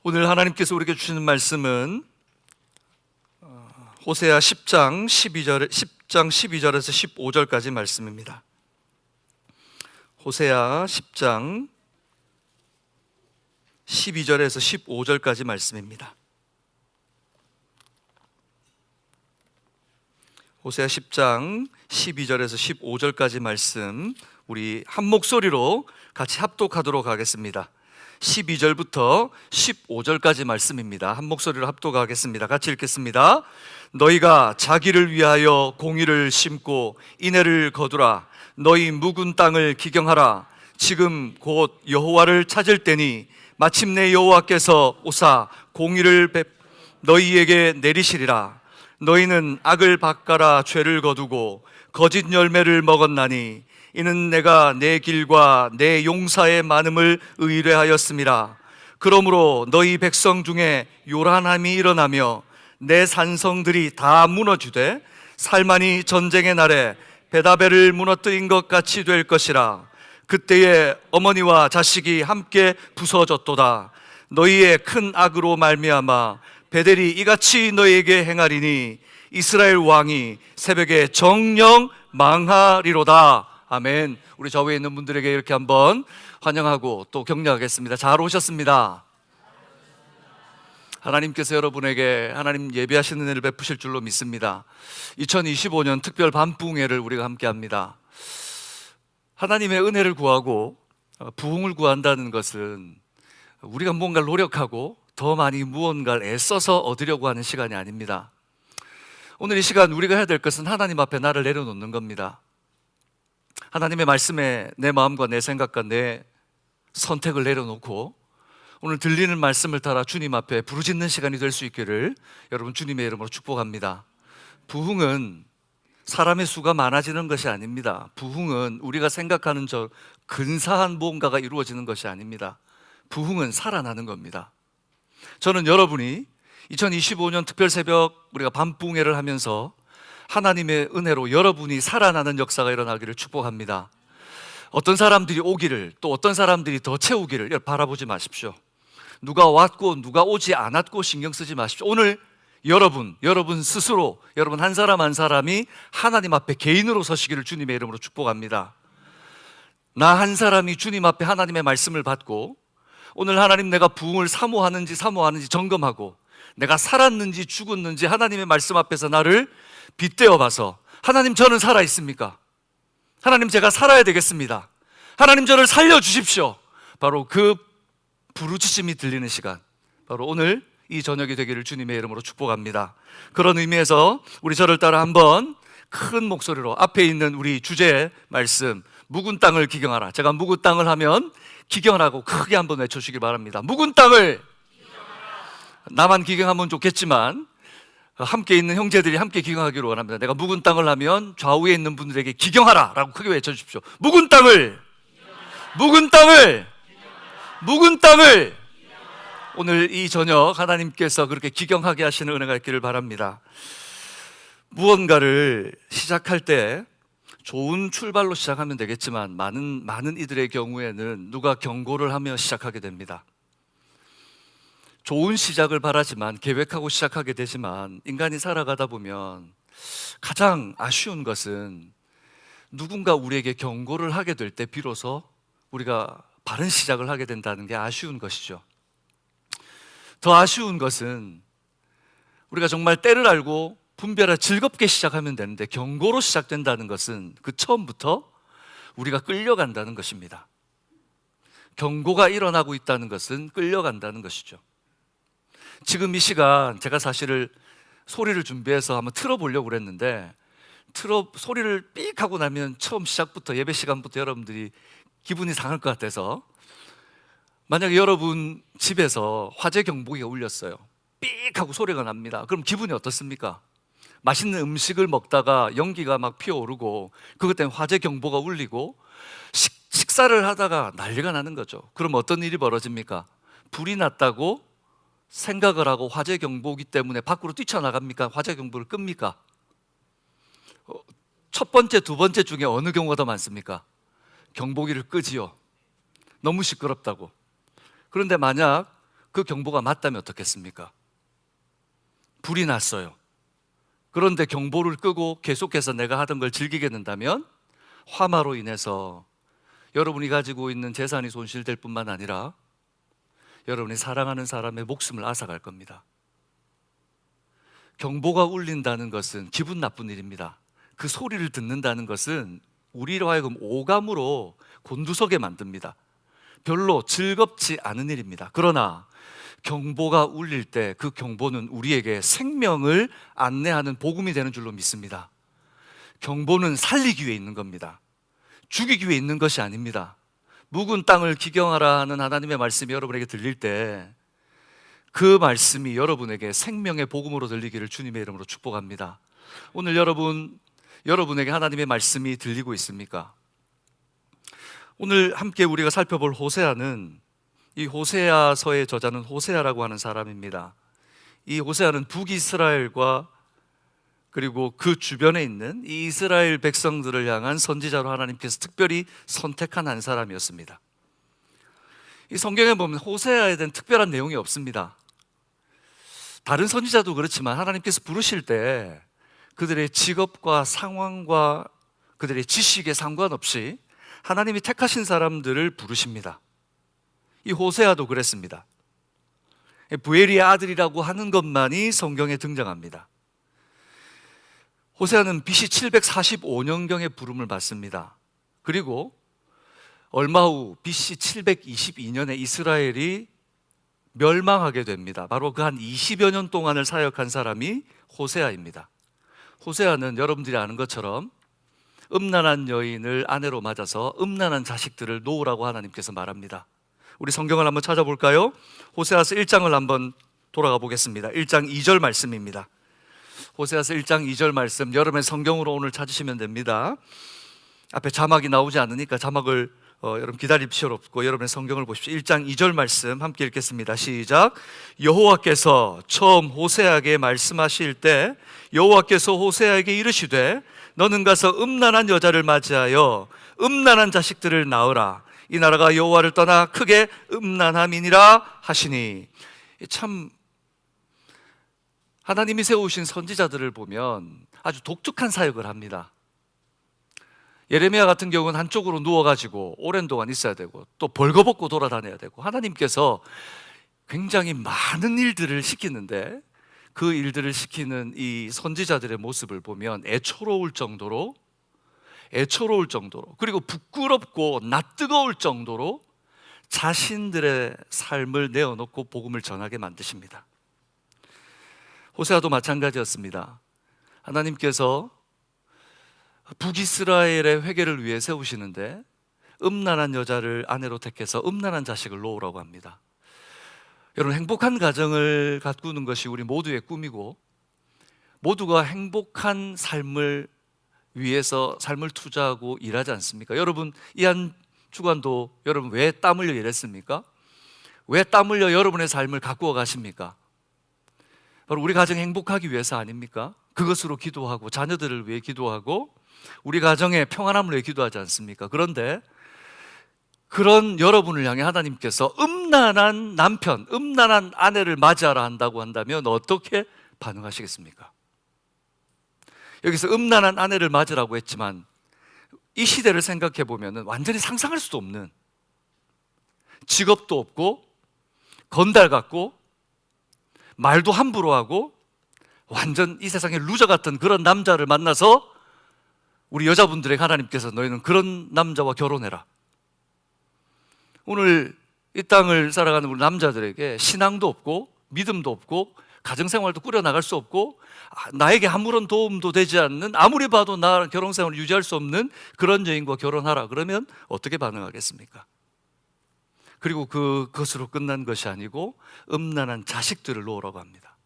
오늘 하나님께서 우리에게 주시는 말씀은 호세아 10장 12절에서 15절까지 말씀입니다. 호세아 10장 12절에서 15절까지 말씀입니다. 호세아 10장 12절에서 15절까지 말씀 우리 한 목소리로 같이 합독하도록 하겠습니다. 12절부터 15절까지 말씀입니다. 한 목소리로 합독하겠습니다. 같이 읽겠습니다. 너희가 자기를 위하여 공의를 심고 인애를 거두라. 너희 묵은 땅을 기경하라. 지금 곧 여호와를 찾을 때니 마침내 여호와께서 오사 공의를 너희에게 내리시리라. 너희는 악을 닦아라 죄를 거두고 거짓 열매를 먹었나니 이는 내가 내 길과 내 용사의 많음을 의뢰하였음이라. 그러므로 너희 백성 중에 요란함이 일어나며 내 산성들이 다 무너지되 살만이 전쟁의 날에 베다벨을 무너뜨린 것 같이 될 것이라. 그때에 어머니와 자식이 함께 부서졌도다. 너희의 큰 악으로 말미암아 베델이 이같이 너희에게 행하리니 이스라엘 왕이 새벽에 정령 망하리로다. 아멘. 우리 좌우에 있는 분들에게 이렇게 한번 환영하고 또 격려하겠습니다. 잘 오셨습니다. 하나님께서 여러분에게 하나님 예배하시는 은혜를 베푸실 줄로 믿습니다. 2025년 특별 밤부흥회를 우리가 함께 합니다. 하나님의 은혜를 구하고 부흥을 구한다는 것은 우리가 무언가를 노력하고 더 많이 무언가를 애써서 얻으려고 하는 시간이 아닙니다. 오늘 이 시간 우리가 해야 될 것은 하나님 앞에 나를 내려놓는 겁니다. 하나님의 말씀에 내 마음과 내 생각과 내 선택을 내려놓고 오늘 들리는 말씀을 따라 주님 앞에 부르짖는 시간이 될 수 있기를 여러분 주님의 이름으로 축복합니다. 부흥은 사람의 수가 많아지는 것이 아닙니다. 부흥은 우리가 생각하는 저 근사한 무언가가 이루어지는 것이 아닙니다. 부흥은 살아나는 겁니다. 저는 여러분이 2025년 특별 새벽 우리가 밤부흥회를 하면서 하나님의 은혜로 여러분이 살아나는 역사가 일어나기를 축복합니다. 어떤 사람들이 오기를 또 어떤 사람들이 더 채우기를 바라보지 마십시오. 누가 왔고 누가 오지 않았고 신경 쓰지 마십시오. 오늘 여러분 스스로 여러분 한 사람 한 사람이 하나님 앞에 개인으로 서시기를 주님의 이름으로 축복합니다. 나 한 사람이 주님 앞에 하나님의 말씀을 받고 오늘 하나님 내가 부흥을 사모하는지 점검하고 내가 살았는지 죽었는지 하나님의 말씀 앞에서 나를 빗대어 봐서 하나님 저는 살아있습니까? 하나님 제가 살아야 되겠습니다. 하나님 저를 살려주십시오. 바로 그 부르짖음이 들리는 시간, 바로 오늘 이 저녁이 되기를 주님의 이름으로 축복합니다. 그런 의미에서 우리 저를 따라 한번 큰 목소리로 앞에 있는 우리 주제의 말씀 묵은 땅을 기경하라. 제가 묵은 땅을 하면 기경하라고 크게 한번 외쳐주시기 바랍니다. 묵은 땅을 나만 기경하면 좋겠지만 함께 있는 형제들이 함께 기경하기를 원합니다. 내가 묵은 땅을 하면 좌우에 있는 분들에게 기경하라 라고 크게 외쳐주십시오. 묵은 땅을 묵은 땅을 묵은 땅을 오늘 이 저녁 하나님께서 그렇게 기경하게 하시는 은혜가 있기를 바랍니다. 무언가를 시작할 때 좋은 출발로 시작하면 되겠지만 많은 이들의 경우에는 누가 경고를 하며 시작하게 됩니다. 좋은 시작을 바라지만 계획하고 시작하게 되지만 인간이 살아가다 보면 가장 아쉬운 것은 누군가 우리에게 경고를 하게 될 때 비로소 우리가 바른 시작을 하게 된다는 게 아쉬운 것이죠. 더 아쉬운 것은 우리가 정말 때를 알고 분별해 즐겁게 시작하면 되는데 경고로 시작된다는 것은 그 처음부터 우리가 끌려간다는 것입니다. 경고가 일어나고 있다는 것은 끌려간다는 것이죠. 지금 이 시간 제가 사실을 소리를 준비해서 한번 틀어보려고 그랬는데 소리를 삑 하고 나면 처음 시작부터 예배 시간부터 여러분들이 기분이 상할 것 같아서 만약에 여러분 집에서 화재 경보기가 울렸어요. 삑 하고 소리가 납니다. 그럼 기분이 어떻습니까? 맛있는 음식을 먹다가 연기가 막 피어오르고 그것 때문에 화재 경보가 울리고 식사를 하다가 난리가 나는 거죠. 그럼 어떤 일이 벌어집니까? 불이 났다고 생각을 하고 화재 경보기 때문에 밖으로 뛰쳐나갑니까? 화재 경보를 끕니까? 첫 번째, 두 번째 중에 어느 경우가 더 많습니까? 경보기를 끄지요. 너무 시끄럽다고. 그런데 만약 그 경보가 맞다면 어떻겠습니까? 불이 났어요. 그런데 경보를 끄고 계속해서 내가 하던 걸 즐기게 된다면 화마로 인해서 여러분이 가지고 있는 재산이 손실될 뿐만 아니라 여러분이 사랑하는 사람의 목숨을 앗아갈 겁니다. 경보가 울린다는 것은 기분 나쁜 일입니다. 그 소리를 듣는다는 것은 우리로 하여금 오감으로 곤두서게 만듭니다. 별로 즐겁지 않은 일입니다. 그러나 경보가 울릴 때 그 경보는 우리에게 생명을 안내하는 복음이 되는 줄로 믿습니다. 경보는 살리기 위해 있는 겁니다. 죽이기 위해 있는 것이 아닙니다. 묵은 땅을 기경하라 하는 하나님의 말씀이 여러분에게 들릴 때 그 말씀이 여러분에게 생명의 복음으로 들리기를 주님의 이름으로 축복합니다. 오늘 여러분에게 하나님의 말씀이 들리고 있습니까? 오늘 함께 우리가 살펴볼 호세아는, 이 호세아서의 저자는 호세아라고 하는 사람입니다. 이 호세아는 북이스라엘과 그리고 그 주변에 있는 이 이스라엘 백성들을 향한 선지자로 하나님께서 특별히 선택한 한 사람이었습니다. 이 성경에 보면 호세아에 대한 특별한 내용이 없습니다. 다른 선지자도 그렇지만 하나님께서 부르실 때 그들의 직업과 상황과 그들의 지식에 상관없이 하나님이 택하신 사람들을 부르십니다. 이 호세아도 그랬습니다. 부엘리의 아들이라고 하는 것만이 성경에 등장합니다. 호세아는 BC 745년경에 부름을 받습니다. 그리고 얼마 후 BC 722년에 이스라엘이 멸망하게 됩니다. 바로 그 한 20여 년 동안을 사역한 사람이 호세아입니다. 호세아는 여러분들이 아는 것처럼 음란한 여인을 아내로 맞아서 음란한 자식들을 놓으라고 하나님께서 말합니다. 우리 성경을 한번 찾아볼까요? 호세아서 1장을 한번 돌아가 보겠습니다. 1장 2절 말씀입니다. 호세아서 1장 2절 말씀, 여러분의 성경으로 오늘 찾으시면 됩니다. 앞에 자막이 나오지 않으니까 자막을 여러분 기다릴 필요 없고 여러분의 성경을 보십시오. 1장 2절 말씀 함께 읽겠습니다. 시작. 여호와께서 처음 호세아에게 말씀하실 때 여호와께서 호세아에게 이르시되 너는 가서 음란한 여자를 맞이하여 음란한 자식들을 낳으라. 이 나라가 여호와를 떠나 크게 음란함이니라 하시니. 참 하나님이 세우신 선지자들을 보면 아주 독특한 사역을 합니다. 예레미야 같은 경우는 한쪽으로 누워가지고 오랜 동안 있어야 되고 또 벌거벗고 돌아다녀야 되고 하나님께서 굉장히 많은 일들을 시키는데 그 일들을 시키는 이 선지자들의 모습을 보면 애처로울 정도로 그리고 부끄럽고 낯뜨거울 정도로 자신들의 삶을 내어놓고 복음을 전하게 만드십니다. 호세아도 마찬가지였습니다. 하나님께서 북이스라엘의 회개를 위해 세우시는데 음란한 여자를 아내로 택해서 음란한 자식을 놓으라고 합니다. 여러분, 행복한 가정을 가꾸는 것이 우리 모두의 꿈이고 모두가 행복한 삶을 위해서 삶을 투자하고 일하지 않습니까? 여러분, 이 한 주간도 여러분 왜 땀 흘려 일했습니까? 왜 땀 흘려 여러분의 삶을 가꾸어 가십니까? 바로 우리 가정이 행복하기 위해서 아닙니까? 그것으로 기도하고 자녀들을 위해 기도하고 우리 가정의 평안함을 위해 기도하지 않습니까? 그런데 그런 여러분을 향해 하나님께서 음란한 남편, 음란한 아내를 맞이하라 한다고 한다면 어떻게 반응하시겠습니까? 여기서 음란한 아내를 맞으라고 했지만 이 시대를 생각해 보면 완전히 상상할 수도 없는, 직업도 없고 건달 같고 말도 함부로 하고 완전 이 세상의 루저 같은 그런 남자를 만나서 우리 여자분들에게 하나님께서 너희는 그런 남자와 결혼해라. 오늘 이 땅을 살아가는 우리 남자들에게 신앙도 없고 믿음도 없고 가정생활도 꾸려나갈 수 없고 나에게 아무런 도움도 되지 않는, 아무리 봐도 나랑 결혼생활을 유지할 수 없는 그런 여인과 결혼하라 그러면 어떻게 반응하겠습니까? 그리고 그것으로 끝난 것이 아니고 음란한 자식들을 놓으라고 합니다.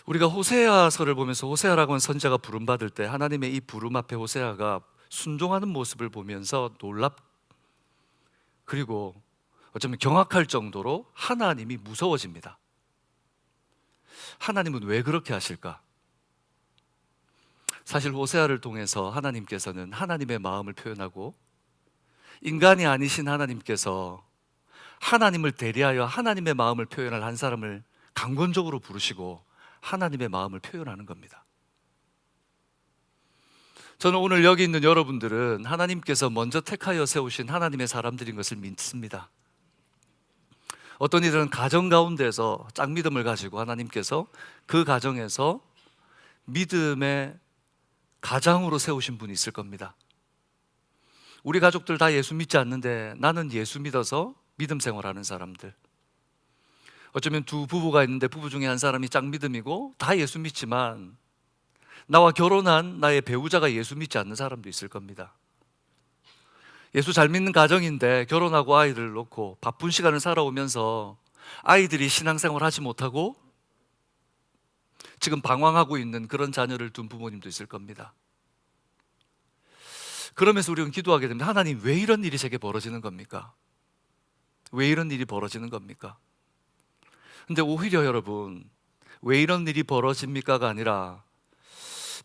우리가 호세아서를 보면서 호세아라고 하는 선지자가 부름받을 때 하나님의 이 부름 앞에 호세아가 순종하는 모습을 보면서 그리고 어쩌면 경악할 정도로 하나님이 무서워집니다. 하나님은 왜 그렇게 하실까? 사실 호세아를 통해서 하나님께서는 하나님의 마음을 표현하고 인간이 아니신 하나님께서 하나님을 대리하여 하나님의 마음을 표현할 한 사람을 강권적으로 부르시고 하나님의 마음을 표현하는 겁니다. 저는 오늘 여기 있는 여러분들은 하나님께서 먼저 택하여 세우신 하나님의 사람들인 것을 믿습니다. 어떤 이들은 가정 가운데서 짝믿음을 가지고 하나님께서 그 가정에서 믿음의 가장으로 세우신 분이 있을 겁니다. 우리 가족들 다 예수 믿지 않는데 나는 예수 믿어서 믿음 생활하는 사람들. 어쩌면 두 부부가 있는데 부부 중에 한 사람이 짝믿음이고 다 예수 믿지만 나와 결혼한 나의 배우자가 예수 믿지 않는 사람도 있을 겁니다. 예수 잘 믿는 가정인데 결혼하고 아이들을 놓고 바쁜 시간을 살아오면서 아이들이 신앙생활 하지 못하고 지금 방황하고 있는 그런 자녀를 둔 부모님도 있을 겁니다. 그러면서 우리는 기도하게 됩니다. 하나님, 왜 이런 일이 제게 벌어지는 겁니까? 왜 이런 일이 벌어지는 겁니까? 근데 오히려 여러분, 왜 이런 일이 벌어집니까가 아니라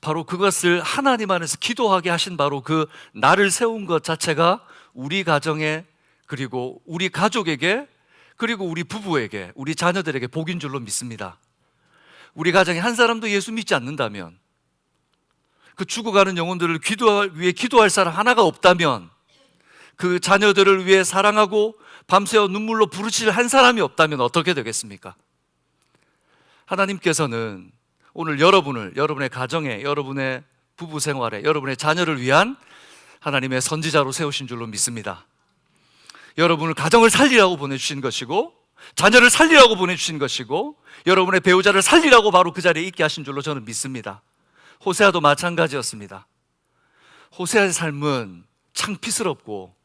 바로 그것을 하나님 안에서 기도하게 하신 바로 그 나를 세운 것 자체가 우리 가정에, 그리고 우리 가족에게, 그리고 우리 부부에게, 우리 자녀들에게 복인 줄로 믿습니다. 우리 가정에 한 사람도 예수 믿지 않는다면, 그 죽어가는 영혼들을 위해 기도할 사람 하나가 없다면, 그 자녀들을 위해 사랑하고 밤새워 눈물로 부르짖을 한 사람이 없다면 어떻게 되겠습니까? 하나님께서는 오늘 여러분의 가정에, 여러분의 부부 생활에, 여러분의 자녀를 위한 하나님의 선지자로 세우신 줄로 믿습니다. 여러분을 가정을 살리라고 보내주신 것이고, 자녀를 살리라고 보내주신 것이고, 여러분의 배우자를 살리라고 바로 그 자리에 있게 하신 줄로 저는 믿습니다. 호세아도 마찬가지였습니다. 호세아의 삶은 창피스럽고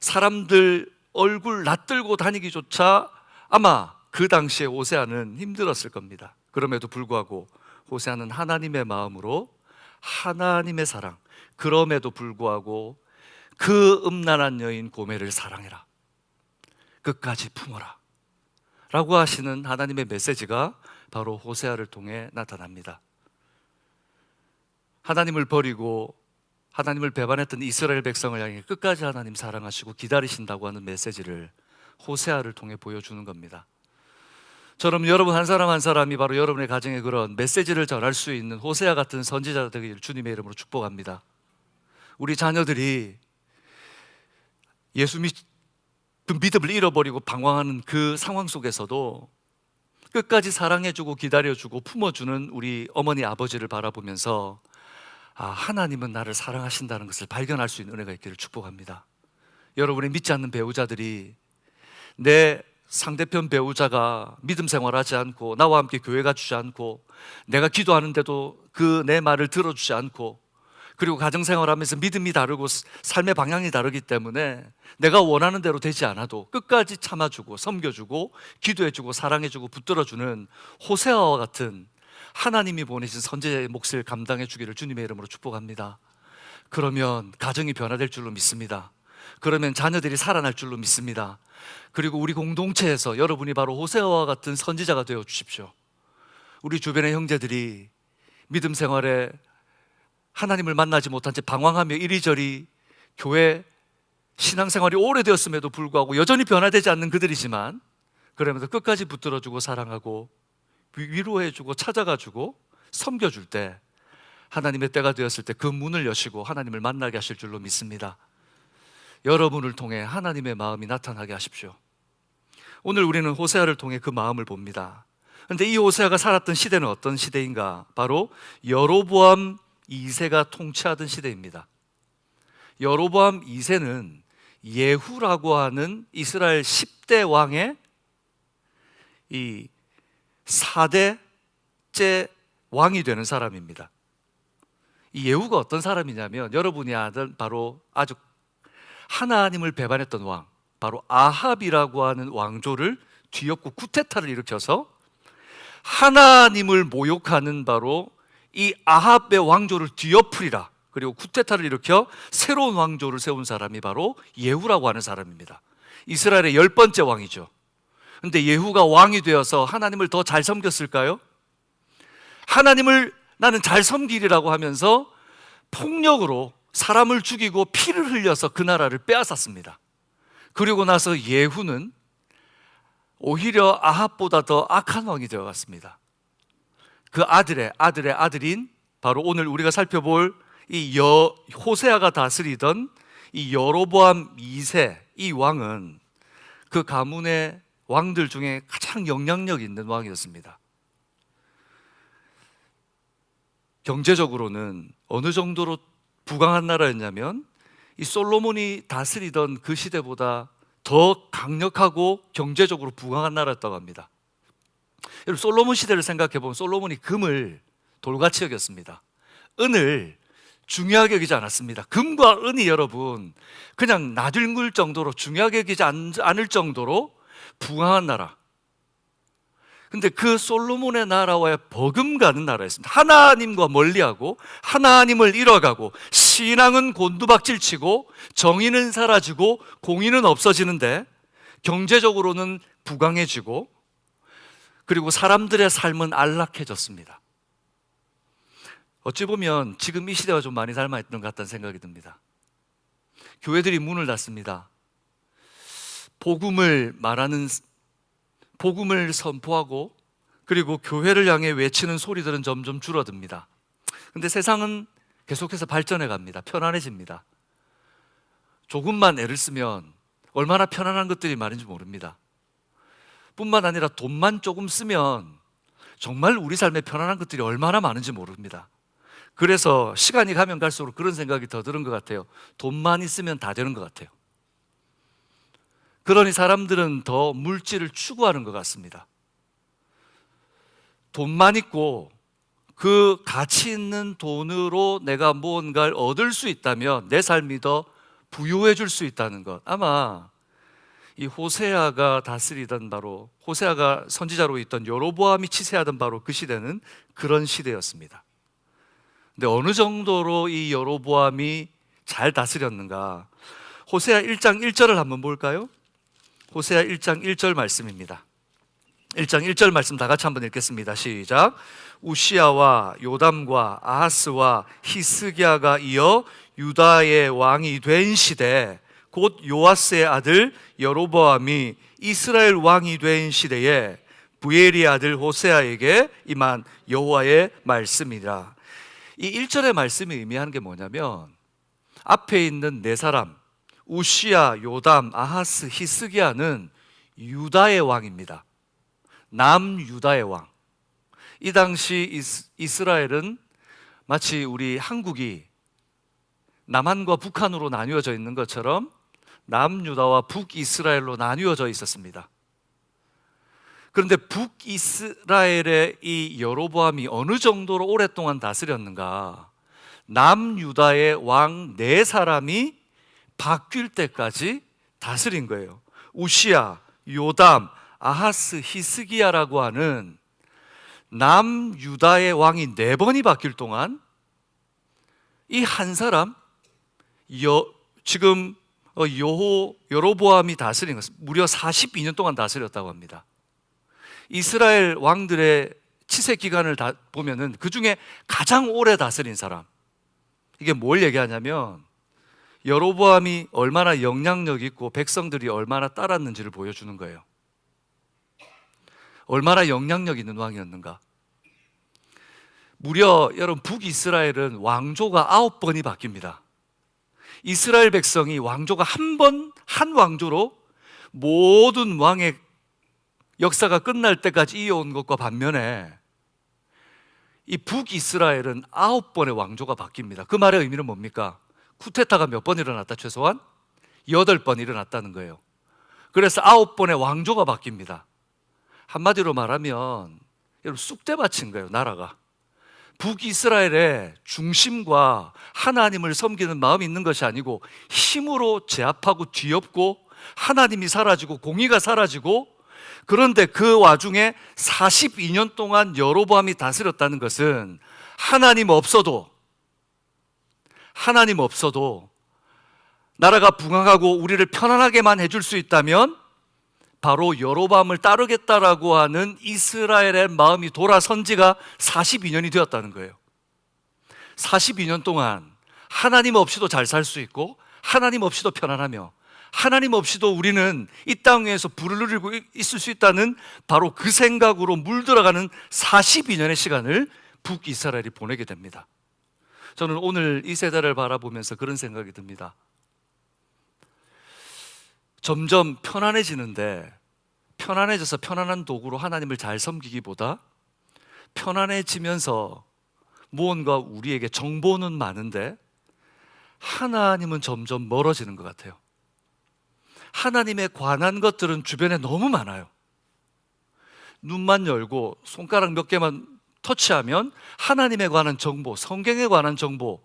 사람들 얼굴 낯들고 다니기조차 아마 그 당시에 호세아는 힘들었을 겁니다. 그럼에도 불구하고 호세아는 하나님의 마음으로 하나님의 사랑, 그럼에도 불구하고 그 음란한 여인 고멜을 사랑해라, 끝까지 품어라 라고 하시는 하나님의 메시지가 바로 호세아를 통해 나타납니다. 하나님을 버리고 하나님을 배반했던 이스라엘 백성을 향해 끝까지 하나님 사랑하시고 기다리신다고 하는 메시지를 호세아를 통해 보여주는 겁니다. 저럼 여러분 한 사람 한 사람이 바로 여러분의 가정에 그런 메시지를 전할 수 있는 호세아 같은 선지자 되기를 주님의 이름으로 축복합니다. 우리 자녀들이 예수 믿음을 잃어버리고 방황하는 그 상황 속에서도 끝까지 사랑해주고 기다려주고 품어주는 우리 어머니 아버지를 바라보면서 하나님은 나를 사랑하신다는 것을 발견할 수 있는 은혜가 있기를 축복합니다. 여러분의 믿지 않는 배우자들이 내 상대편 배우자가 믿음 생활하지 않고 나와 함께 교회 가주지 않고 내가 기도하는데도 그 내 말을 들어주지 않고, 그리고 가정생활하면서 믿음이 다르고 삶의 방향이 다르기 때문에 내가 원하는 대로 되지 않아도 끝까지 참아주고 섬겨주고 기도해주고 사랑해주고 붙들어주는 호세아와 같은 하나님이 보내신 선지자의 몫을 감당해 주기를 주님의 이름으로 축복합니다. 그러면 가정이 변화될 줄로 믿습니다. 그러면 자녀들이 살아날 줄로 믿습니다. 그리고 우리 공동체에서 여러분이 바로 호세아와 같은 선지자가 되어 주십시오. 우리 주변의 형제들이 믿음 생활에 하나님을 만나지 못한 채 방황하며 이리저리 교회 신앙생활이 오래되었음에도 불구하고 여전히 변화되지 않는 그들이지만, 그러면서 끝까지 붙들어주고 사랑하고 위로해주고 찾아가주고 섬겨줄 때 하나님의 때가 되었을 때 그 문을 여시고 하나님을 만나게 하실 줄로 믿습니다. 여러분을 통해 하나님의 마음이 나타나게 하십시오. 오늘 우리는 호세아를 통해 그 마음을 봅니다. 그런데 이 호세아가 살았던 시대는 어떤 시대인가? 바로 여로보암 2세가 통치하던 시대입니다. 여로보암 2세는 예후라고 하는 이스라엘 10대 왕의 이 4대째 왕이 되는 사람입니다. 이 예후가 어떤 사람이냐면, 여러분이 아는 바로 아주 하나님을 배반했던 왕, 바로 아합이라고 하는 왕조를 뒤엎고 쿠데타를 일으켜서 하나님을 모욕하는 바로 이 아합의 왕조를 뒤엎으리라, 그리고 쿠데타를 일으켜 새로운 왕조를 세운 사람이 바로 예후라고 하는 사람입니다. 이스라엘의 10번째 왕이죠. 그런데 예후가 왕이 되어서 하나님을 더 잘 섬겼을까요? 하나님을 나는 잘 섬기리라고 하면서 폭력으로 사람을 죽이고 피를 흘려서 그 나라를 빼앗았습니다. 그리고 나서 예후는 오히려 아합보다 더 악한 왕이 되어갔습니다. 그 아들의 아들인 바로 오늘 우리가 살펴볼 이 호세아가 다스리던 이 여로보암 2세 이 왕은 그 가문의 왕들 중에 가장 영향력 있는 왕이었습니다. 경제적으로는 어느 정도로 부강한 나라였냐면 이 솔로몬이 다스리던 그 시대보다 더 강력하고 경제적으로 부강한 나라였다고 합니다. 여러분, 솔로몬 시대를 생각해 보면 솔로몬이 금을 돌같이 여겼습니다. 은을 중요하게 여기지 않았습니다. 금과 은이 여러분 그냥 나들물 정도로 중요하게 여기지 않을 정도로 부강한 나라. 근데 그 솔로몬의 나라와의 버금가는 나라였습니다. 하나님과 멀리하고 하나님을 잃어가고 신앙은 곤두박질치고 정의는 사라지고 공의는 없어지는데 경제적으로는 부강해지고 그리고 사람들의 삶은 안락해졌습니다. 어찌 보면 지금 이 시대와 좀 많이 닮아있던 것 같다는 생각이 듭니다. 교회들이 문을 닫습니다. 복음을 선포하고 그리고 교회를 향해 외치는 소리들은 점점 줄어듭니다. 근데 세상은 계속해서 발전해 갑니다. 편안해집니다. 조금만 애를 쓰면 얼마나 편안한 것들이 많은지 모릅니다. 뿐만 아니라 돈만 조금 쓰면 정말 우리 삶에 편안한 것들이 얼마나 많은지 모릅니다. 그래서 시간이 가면 갈수록 그런 생각이 더 드는 것 같아요. 돈만 있으면 다 되는 것 같아요. 그러니 사람들은 더 물질을 추구하는 것 같습니다. 돈만 있고 그 가치 있는 돈으로 내가 무언가를 얻을 수 있다면 내 삶이 더 부유해질 수 있다는 것. 아마 이 호세아가 다스리던 바로 호세아가 선지자로 있던 여로보암이 치세하던 바로 그 시대는 그런 시대였습니다. 근데 어느 정도로 이 여로보암이 잘 다스렸는가? 호세아 1장 1절을 한번 볼까요? 호세아 1장 1절 말씀입니다. 1장 1절 말씀 다 같이 한번 읽겠습니다. 시작. 우시야와 요담과 아하스와 히스기야가 이어 유다의 왕이 된 시대, 곧 요아스의 아들 여로보암이 이스라엘 왕이 된 시대에 부엘의 아들 호세아에게 임한 여호와의 말씀이라. 이 1절의 말씀이 의미하는 게 뭐냐면 앞에 있는 네 사람 우시야, 요담, 아하스, 히스기야는 유다의 왕입니다. 남유다의 왕. 이 당시 이스라엘은 마치 우리 한국이 남한과 북한으로 나뉘어져 있는 것처럼 남유다와 북이스라엘로 나뉘어져 있었습니다. 그런데 북이스라엘의 이 여로보암이 어느 정도로 오랫동안 다스렸는가? 남유다의 왕 네 사람이 바뀔 때까지 다스린 거예요. 우시야, 요담, 아하스, 히스기야라고 하는 남유다의 왕이 네 번이 바뀔 동안 이 한 사람 지금 여로보암이 다스린 것은 무려 42년 동안 다스렸다고 합니다. 이스라엘 왕들의 치세 기간을 보면은 그 중에 가장 오래 다스린 사람. 이게 뭘 얘기하냐면 여로보암이 얼마나 영향력 있고 백성들이 얼마나 따랐는지를 보여주는 거예요. 얼마나 영향력 있는 왕이었는가. 무려 여러분 북이스라엘은 왕조가 9번이 바뀝니다. 이스라엘 백성이 왕조가 한 왕조로 모든 왕의 역사가 끝날 때까지 이어온 것과 반면에 이 북이스라엘은 9번의 왕조가 바뀝니다. 그 말의 의미는 뭡니까? 쿠데타가 몇 번 일어났다? 최소한 8번 일어났다는 거예요. 그래서 9번의 왕조가 바뀝니다. 한마디로 말하면 여러분 쑥대밭인 거예요, 나라가. 북이스라엘의 중심과 하나님을 섬기는 마음이 있는 것이 아니고 힘으로 제압하고 뒤엎고 하나님이 사라지고 공의가 사라지고, 그런데 그 와중에 42년 동안 여로보암이 다스렸다는 것은 하나님 없어도 나라가 붕괴하고 우리를 편안하게만 해줄 수 있다면 바로 여로보암을 따르겠다라고 하는 이스라엘의 마음이 돌아선 지가 42년이 되었다는 거예요. 42년 동안 하나님 없이도 잘 살 수 있고 하나님 없이도 편안하며 하나님 없이도 우리는 이 땅 위에서 불을 누리고 있을 수 있다는 바로 그 생각으로 물들어가는 42년의 시간을 북이스라엘이 보내게 됩니다. 저는 오늘 이 세대를 바라보면서 그런 생각이 듭니다. 점점 편안해지는데, 편안해져서 편안한 도구로 하나님을 잘 섬기기보다 편안해지면서 무언가 우리에게 정보는 많은데 하나님은 점점 멀어지는 것 같아요. 하나님에 관한 것들은 주변에 너무 많아요. 눈만 열고 손가락 몇 개만 터치하면 하나님에 관한 정보, 성경에 관한 정보,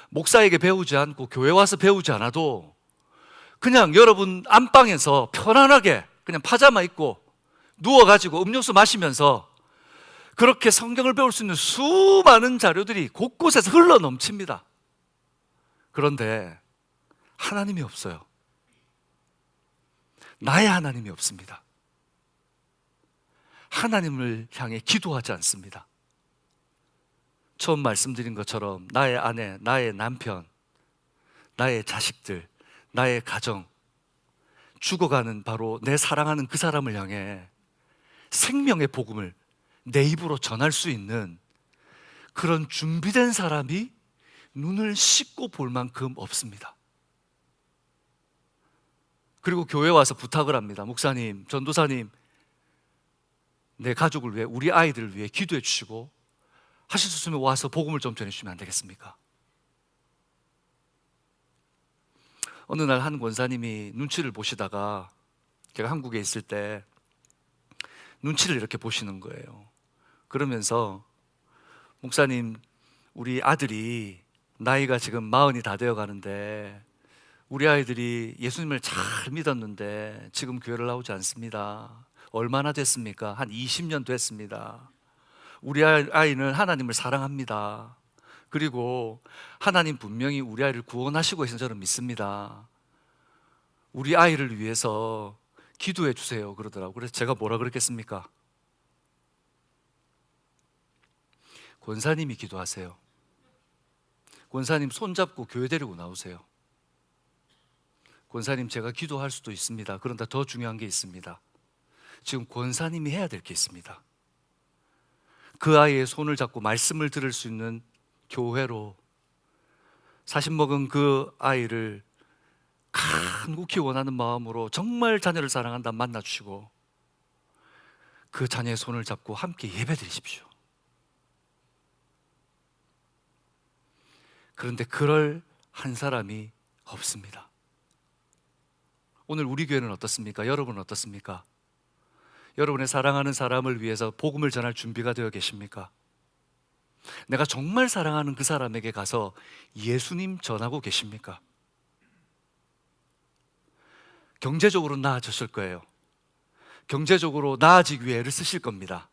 목사에게 배우지 않고 교회 와서 배우지 않아도 그냥 여러분 안방에서 편안하게 그냥 파자마 입고 누워가지고 음료수 마시면서 그렇게 성경을 배울 수 있는 수많은 자료들이 곳곳에서 흘러 넘칩니다. 그런데 하나님이 없어요. 나의 하나님이 없습니다. 하나님을 향해 기도하지 않습니다. 처음 말씀드린 것처럼 나의 아내, 나의 남편, 나의 자식들, 나의 가정, 죽어가는 바로 내 사랑하는 그 사람을 향해 생명의 복음을 내 입으로 전할 수 있는 그런 준비된 사람이 눈을 씻고 볼 만큼 없습니다. 그리고 교회 와서 부탁을 합니다. 목사님, 전도사님, 내 가족을 위해, 우리 아이들을 위해 기도해 주시고 하실 수 있으면 와서 복음을 좀 전해주시면 안 되겠습니까? 어느 날 한 권사님이 눈치를 보시다가, 제가 한국에 있을 때 눈치를 이렇게 보시는 거예요. 그러면서 목사님, 우리 아들이 나이가 지금 40이 다 되어 가는데 우리 아이들이 예수님을 잘 믿었는데 지금 교회를 나오지 않습니다. 얼마나 됐습니까? 한 20년 됐습니다. 우리 아이는 하나님을 사랑합니다. 그리고 하나님 분명히 우리 아이를 구원하시고 계신 저는 믿습니다. 우리 아이를 위해서 기도해 주세요 그러더라고요. 그래서 제가 뭐라 그랬겠습니까? 권사님이 기도하세요. 권사님 손잡고 교회 데리고 나오세요. 권사님, 제가 기도할 수도 있습니다. 그런데 더 중요한 게 있습니다. 지금 권사님이 해야 될 게 있습니다. 그 아이의 손을 잡고 말씀을 들을 수 있는 교회로, 사십 먹은 그 아이를 간곡히 원하는 마음으로 정말 자녀를 사랑한다 만나주시고 그 자녀의 손을 잡고 함께 예배드리십시오. 그런데 그럴 한 사람이 없습니다. 오늘 우리 교회는 어떻습니까? 여러분은 어떻습니까? 여러분의 사랑하는 사람을 위해서 복음을 전할 준비가 되어 계십니까? 내가 정말 사랑하는 그 사람에게 가서 예수님 전하고 계십니까? 경제적으로 나아졌을 거예요. 경제적으로 나아지기 위해 애를 쓰실 겁니다.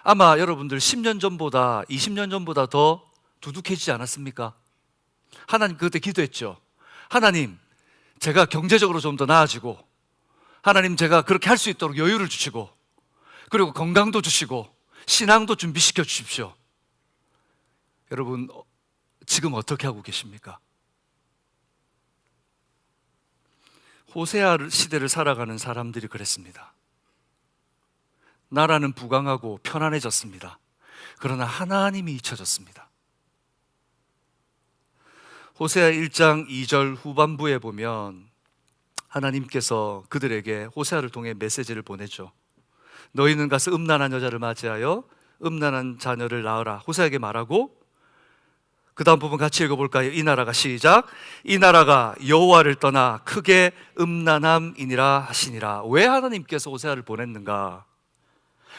아마 여러분들 10년 전보다 20년 전보다 더 두둑해지지 않았습니까? 하나님 그때 기도했죠. 하나님, 제가 경제적으로 좀 더 나아지고, 하나님 제가 그렇게 할 수 있도록 여유를 주시고, 그리고 건강도 주시고 신앙도 준비시켜 주십시오. 여러분 지금 어떻게 하고 계십니까? 호세아 시대를 살아가는 사람들이 그랬습니다. 나라는 부강하고 편안해졌습니다. 그러나 하나님이 잊혀졌습니다. 호세아 1장 2절 후반부에 보면 하나님께서 그들에게 호세아를 통해 메시지를 보내죠. 너희는 가서 음란한 여자를 맞이하여 음란한 자녀를 낳으라 호세아에게 말하고, 그 다음 부분 같이 읽어볼까요? 이 나라가 시작. 이 나라가 여호와를 떠나 크게 음란함이니라 하시니라. 왜 하나님께서 호세아를 보냈는가?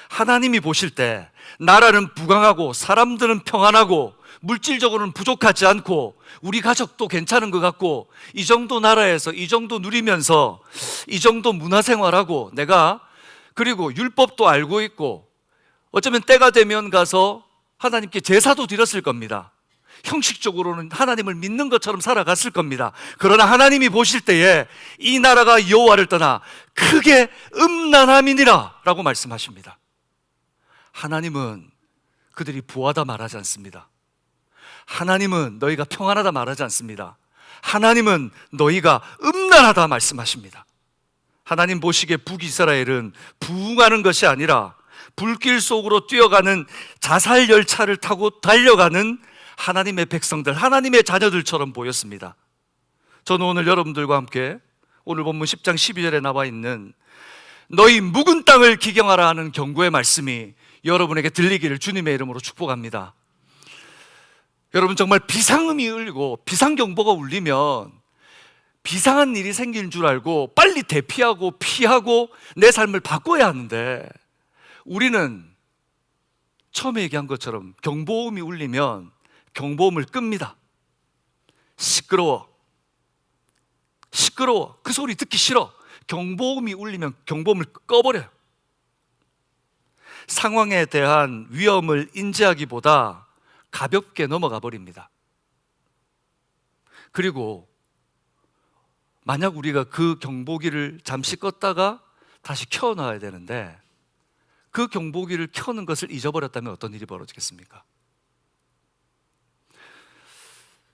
하나님이 보실 때 나라는 부강하고 사람들은 평안하고 물질적으로는 부족하지 않고 우리 가족도 괜찮은 것 같고 이 정도 나라에서 이 정도 누리면서 이 정도 문화생활하고 내가 그리고 율법도 알고 있고 어쩌면 때가 되면 가서 하나님께 제사도 드렸을 겁니다. 형식적으로는 하나님을 믿는 것처럼 살아갔을 겁니다. 그러나 하나님이 보실 때에 이 나라가 여호와를 떠나 크게 음란함이니라 라고 말씀하십니다. 하나님은 그들이 부하다 말하지 않습니다. 하나님은 너희가 평안하다 말하지 않습니다. 하나님은 너희가 음란하다 말씀하십니다. 하나님 보시기에 북이스라엘은 부흥하는 것이 아니라 불길 속으로 뛰어가는 자살 열차를 타고 달려가는 하나님의 백성들, 하나님의 자녀들처럼 보였습니다. 저는 오늘 여러분들과 함께 오늘 본문 10장 12절에 나와 있는 너희 묵은 땅을 기경하라 하는 경고의 말씀이 여러분에게 들리기를 주님의 이름으로 축복합니다. 여러분, 정말 비상음이 울리고 비상경보가 울리면 비상한 일이 생긴 줄 알고 빨리 대피하고 피하고 내 삶을 바꿔야 하는데, 우리는 처음에 얘기한 것처럼 경보음이 울리면 경보음을 끕니다. 시끄러워. 그 소리 듣기 싫어. 경보음이 울리면 경보음을 꺼버려요. 상황에 대한 위험을 인지하기보다 가볍게 넘어가 버립니다. 그리고 만약 우리가 그 경보기를 잠시 껐다가 다시 켜놔야 되는데 그 경보기를 켜는 것을 잊어버렸다면 어떤 일이 벌어지겠습니까?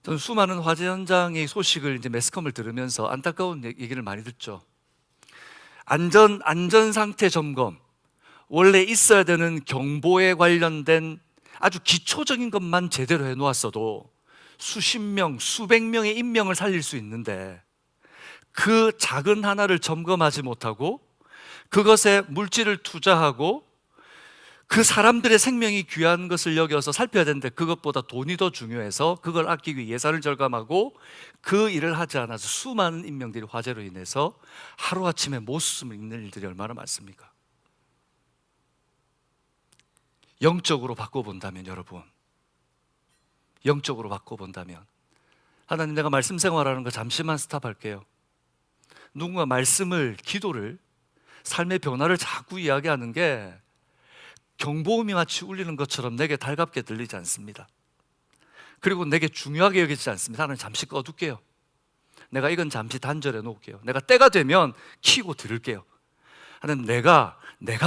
저는 수많은 화재 현장의 소식을 이제 매스컴을 들으면서 안타까운 얘기를 많이 듣죠. 안전 상태 점검, 원래 있어야 되는 경보에 관련된 아주 기초적인 것만 제대로 해놓았어도 수십 명, 수백 명의 인명을 살릴 수 있는데 그 작은 하나를 점검하지 못하고 그것에 물질을 투자하고 그 사람들의 생명이 귀한 것을 여겨서 살펴야 되는데 그것보다 돈이 더 중요해서 그걸 아끼기 위해 예산을 절감하고 그 일을 하지 않아서 수많은 인명들이 화재로 인해서 하루아침에 목숨을 잃는 일들이 얼마나 많습니까? 영적으로 바꿔본다면, 여러분, 영적으로 바꿔본다면, 하나님, 내가 말씀 생활하는 거 잠시만 스탑할게요. 누군가 말씀을, 기도를, 삶의 변화를 자꾸 이야기하는 게 경보음이 마치 울리는 것처럼 내게 달갑게 들리지 않습니다. 그리고 내게 중요하게 여기지 않습니다. 하나님, 잠시 꺼둘게요. 내가 이건 잠시 단절해 놓을게요. 내가 때가 되면 켜고 들을게요. 하나님, 내가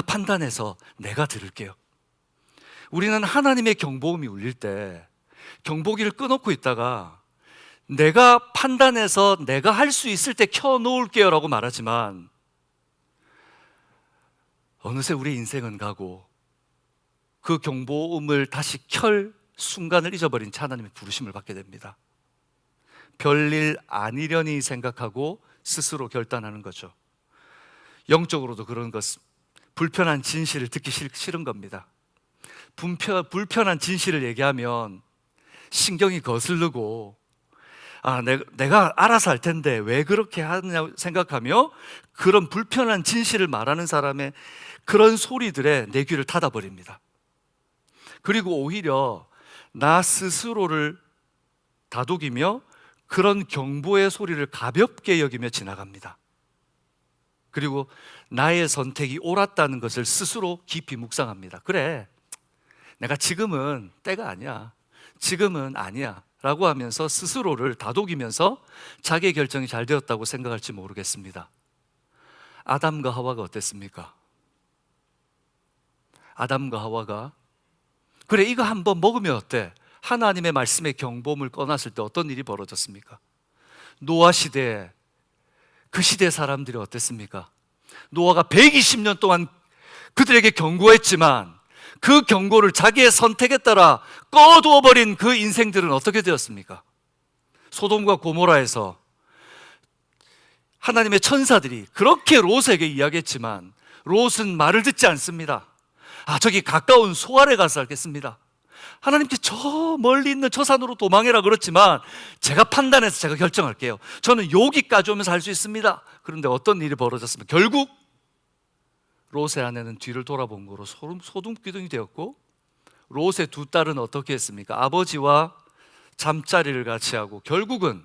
판단해서 내가 들을게요. 우리는 하나님의 경보음이 울릴 때 경보기를 꺼놓고 있다가 내가 판단해서 내가 할 수 있을 때 켜놓을게요 라고 말하지만 어느새 우리 인생은 가고 그 경보음을 다시 켤 순간을 잊어버린 채 하나님의 부르심을 받게 됩니다. 별일 아니려니 생각하고 스스로 결단하는 거죠. 영적으로도 그런 것, 불편한 진실을 듣기 싫은 겁니다. 불편한 진실을 얘기하면 신경이 거슬리고 내가 알아서 할 텐데 왜 그렇게 하느냐 생각하며 그런 불편한 진실을 말하는 사람의 그런 소리들에 내 귀를 닫아버립니다. 그리고 오히려 나 스스로를 다독이며 그런 경보의 소리를 가볍게 여기며 지나갑니다. 그리고 나의 선택이 옳았다는 것을 스스로 깊이 묵상합니다. 그래, 내가 지금은 때가 아니야, 지금은 아니야 라고 하면서 스스로를 다독이면서 자기의 결정이 잘 되었다고 생각할지 모르겠습니다. 아담과 하와가 어땠습니까? 아담과 하와가 그래, 이거 한번 먹으면 어때? 하나님의 말씀의 경보음을 꺼놨을 때 어떤 일이 벌어졌습니까? 노아 시대에 그 시대 사람들이 어땠습니까? 노아가 120년 동안 그들에게 경고했지만 그 경고를 자기의 선택에 따라 꺼두어버린 그 인생들은 어떻게 되었습니까? 소돔과 고모라에서 하나님의 천사들이 그렇게 롯에게 이야기했지만 롯은 말을 듣지 않습니다. 저기 가까운 소알에 가서 살겠습니다. 하나님께 저 멀리 있는 저 산으로 도망해라 그렇지만 제가 판단해서 제가 결정할게요. 저는 여기까지 오면서 할 수 있습니다. 그런데 어떤 일이 벌어졌습니까? 결국 롯의 아내는 뒤를 돌아본 거로 소름기둥이 되었고 롯의 두 딸은 어떻게 했습니까? 아버지와 잠자리를 같이 하고 결국은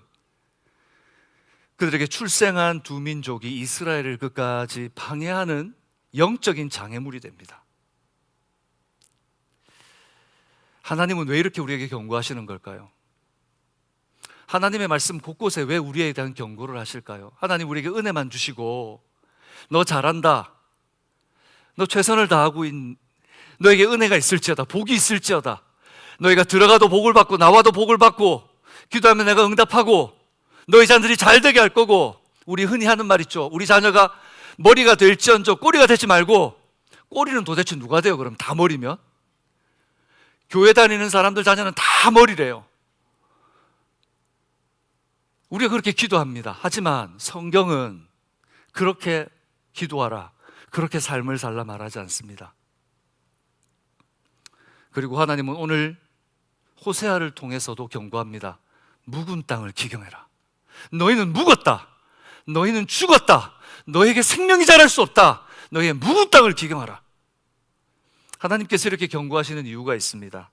그들에게 출생한 두 민족이 이스라엘을 끝까지 방해하는 영적인 장애물이 됩니다. 하나님은 왜 이렇게 우리에게 경고하시는 걸까요? 하나님의 말씀 곳곳에 왜 우리에 대한 경고를 하실까요? 하나님 우리에게 은혜만 주시고 너 잘한다, 너 최선을 다하고 너에게 은혜가 있을지어다, 복이 있을지어다, 너희가 들어가도 복을 받고 나와도 복을 받고 기도하면 내가 응답하고 너희 자녀들이 잘 되게 할 거고, 우리 흔히 하는 말 있죠. 우리 자녀가 머리가 될지언정 꼬리가 되지 말고. 꼬리는 도대체 누가 돼요? 그럼 다 머리면? 교회 다니는 사람들 자녀는 다 머리래요. 우리가 그렇게 기도합니다. 하지만 성경은 그렇게 기도하라, 그렇게 삶을 살라 말하지 않습니다. 그리고 하나님은 오늘 호세아를 통해서도 경고합니다. 묵은 땅을 기경해라. 너희는 묵었다. 너희는 죽었다. 너에게 생명이 자랄 수 없다. 너희의 묵은 땅을 기경하라. 하나님께서 이렇게 경고하시는 이유가 있습니다.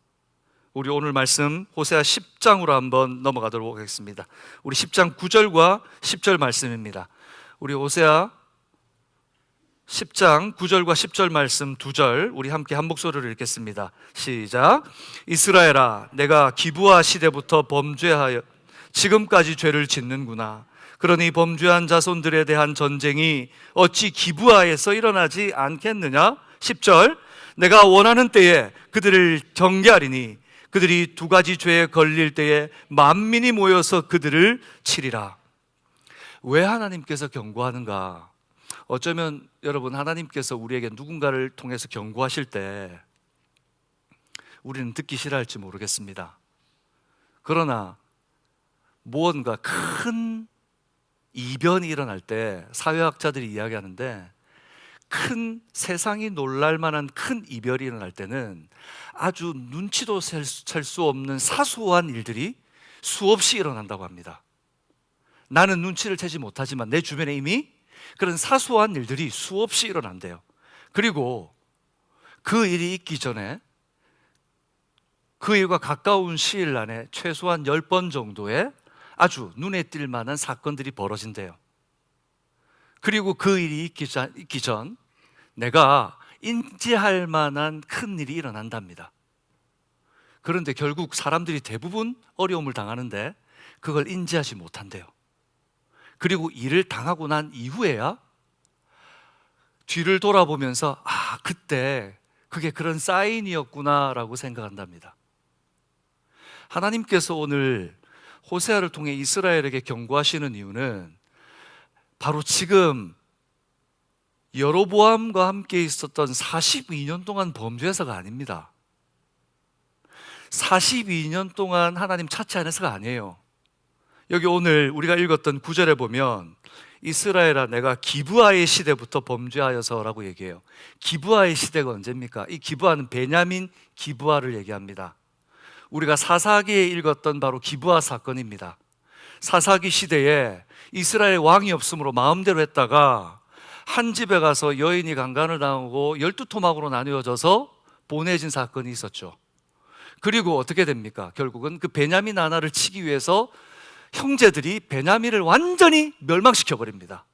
우리 오늘 말씀 호세아 10장으로 한번 넘어가도록 하겠습니다. 우리 10장 9절과 10절 말씀입니다. 우리 호세아 10장 9절과 10절 말씀 2절 우리 함께 한 목소리로 읽겠습니다. 시작. 이스라엘아, 내가 기브아 시대부터 범죄하여 지금까지 죄를 짓는구나. 그러니 범죄한 자손들에 대한 전쟁이 어찌 기브아에서 일어나지 않겠느냐? 10절. 내가 원하는 때에 그들을 경계하리니 그들이 두 가지 죄에 걸릴 때에 만민이 모여서 그들을 치리라. 왜 하나님께서 경고하는가? 어쩌면 여러분, 하나님께서 우리에게 누군가를 통해서 경고하실 때 우리는 듣기 싫어할지 모르겠습니다. 그러나 무언가 큰 이변이 일어날 때 사회학자들이 이야기하는데, 큰 세상이 놀랄 만한 큰 이별이 일어날 때는 아주 눈치도 챌 수 없는 사소한 일들이 수없이 일어난다고 합니다. 나는 눈치를 채지 못하지만 내 주변에 이미 그런 사소한 일들이 수없이 일어난대요. 그리고 그 일이 있기 전에 그 일과 가까운 시일 안에 최소한 10번 정도의 아주 눈에 띌 만한 사건들이 벌어진대요. 그리고 그 일이 있기 전 내가 인지할 만한 큰 일이 일어난답니다. 그런데 결국 사람들이 대부분 어려움을 당하는데 그걸 인지하지 못한대요. 그리고 일을 당하고 난 이후에야 뒤를 돌아보면서 그때 그게 그런 사인이었구나라고 생각한답니다. 하나님께서 오늘 호세아를 통해 이스라엘에게 경고하시는 이유는 바로 지금 여로보암과 함께 있었던 42년 동안 범죄해서가 아닙니다. 42년 동안 하나님 찾지 않아서가 아니에요. 여기 오늘 우리가 읽었던 9절에 보면 이스라엘아, 내가 기브아의 시대부터 범죄하여서라고 얘기해요. 기브아의 시대가 언제입니까? 이 기브아는 베냐민 기브아를 얘기합니다. 우리가 사사기에 읽었던 바로 기브아 사건입니다. 사사기 시대에 이스라엘 왕이 없으므로 마음대로 했다가 한 집에 가서 여인이 강간을 당하고 12토막으로 나뉘어져서 보내진 사건이 있었죠. 그리고 어떻게 됩니까? 결국은 그 베냐민 하나를 치기 위해서 형제들이 베냐민을 완전히 멸망시켜 버립니다.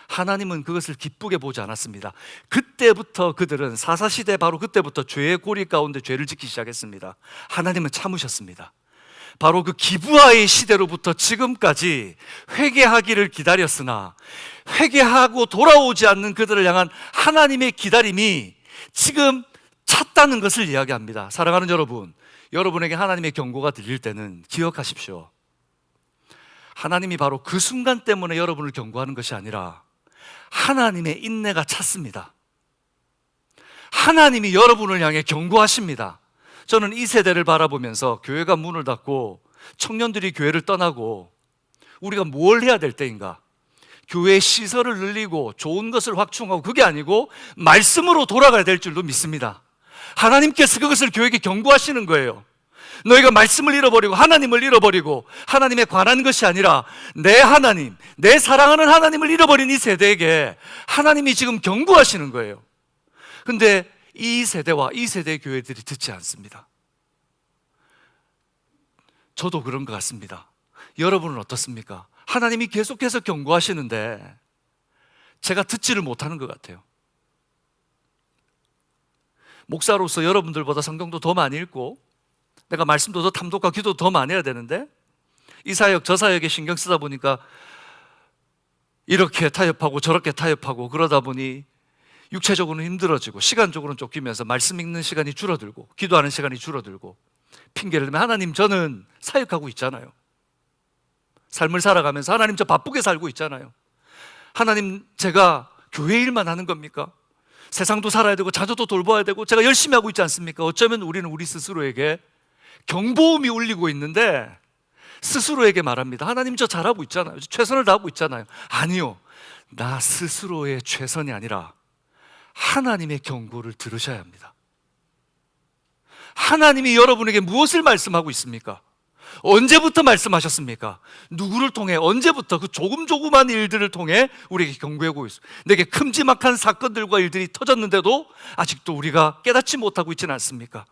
하나님은 그것을 기쁘게 보지 않았습니다. 그때부터 그들은 사사시대 바로 그때부터 죄의 고리 가운데 죄를 짓기 시작했습니다. 하나님은 참으셨습니다. 바로 그 기브아의 시대로부터 지금까지 회개하기를 기다렸으나 회개하고 돌아오지 않는 그들을 향한 하나님의 기다림이 지금 찼다는 것을 이야기합니다. 사랑하는 여러분, 여러분에게 하나님의 경고가 들릴 때는 기억하십시오. 하나님이 바로 그 순간 때문에 여러분을 경고하는 것이 아니라 하나님의 인내가 찼습니다. 하나님이 여러분을 향해 경고하십니다. 저는 이 세대를 바라보면서 교회가 문을 닫고 청년들이 교회를 떠나고 우리가 뭘 해야 될 때인가? 교회 시설을 늘리고 좋은 것을 확충하고 그게 아니고 말씀으로 돌아가야 될 줄로 믿습니다. 하나님께서 그것을 교회에게 경고하시는 거예요. 너희가 말씀을 잃어버리고 하나님을 잃어버리고 하나님에 관한 것이 아니라 내 하나님, 내 사랑하는 하나님을 잃어버린 이 세대에게 하나님이 지금 경고하시는 거예요. 근데 이 세대와 이 세대의 교회들이 듣지 않습니다. 저도 그런 것 같습니다. 여러분은 어떻습니까? 하나님이 계속해서 경고하시는데 제가 듣지를 못하는 것 같아요. 목사로서 여러분들보다 성경도 더 많이 읽고 내가 말씀도 더 탐독과 기도도 더 많이 해야 되는데 이 사역 저 사역에 신경 쓰다 보니까 이렇게 타협하고 저렇게 타협하고 그러다 보니 육체적으로는 힘들어지고 시간적으로는 쫓기면서 말씀 읽는 시간이 줄어들고 기도하는 시간이 줄어들고 핑계를 대면 하나님 저는 사역하고 있잖아요. 삶을 살아가면서 하나님 저 바쁘게 살고 있잖아요. 하나님 제가 교회 일만 하는 겁니까? 세상도 살아야 되고 자녀도 돌봐야 되고 제가 열심히 하고 있지 않습니까? 어쩌면 우리는 우리 스스로에게 경보음이 울리고 있는데 스스로에게 말합니다. 하나님 저 잘하고 있잖아요. 최선을 다하고 있잖아요. 아니요. 나 스스로의 최선이 아니라 하나님의 경고를 들으셔야 합니다. 하나님이 여러분에게 무엇을 말씀하고 있습니까? 언제부터 말씀하셨습니까? 누구를 통해 언제부터 그 조금조금한 일들을 통해 우리에게 경고하고 있어요. 내게 큼지막한 사건들과 일들이 터졌는데도 아직도 우리가 깨닫지 못하고 있지는 않습니까?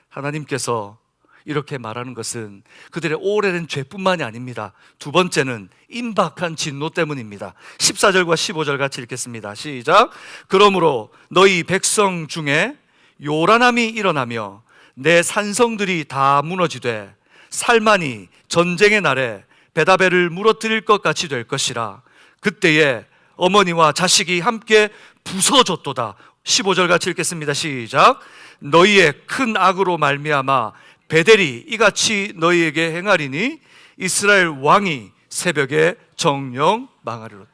하나님께서 이렇게 말하는 것은 그들의 오래된 죄뿐만이 아닙니다. 두 번째는 임박한 진노 때문입니다. 14절과 15절 같이 읽겠습니다. 시작. 그러므로 너희 백성 중에 요란함이 일어나며 내 산성들이 다 무너지되 살만이 전쟁의 날에 베다벨을 무너뜨릴 것 같이 될 것이라. 그때에 어머니와 자식이 함께 부서졌도다. 15절 같이 읽겠습니다. 시작. 너희의 큰 악으로 말미암아 베델이 이같이 너희에게 행하리니 이스라엘 왕이 새벽에 정령 망하리로다.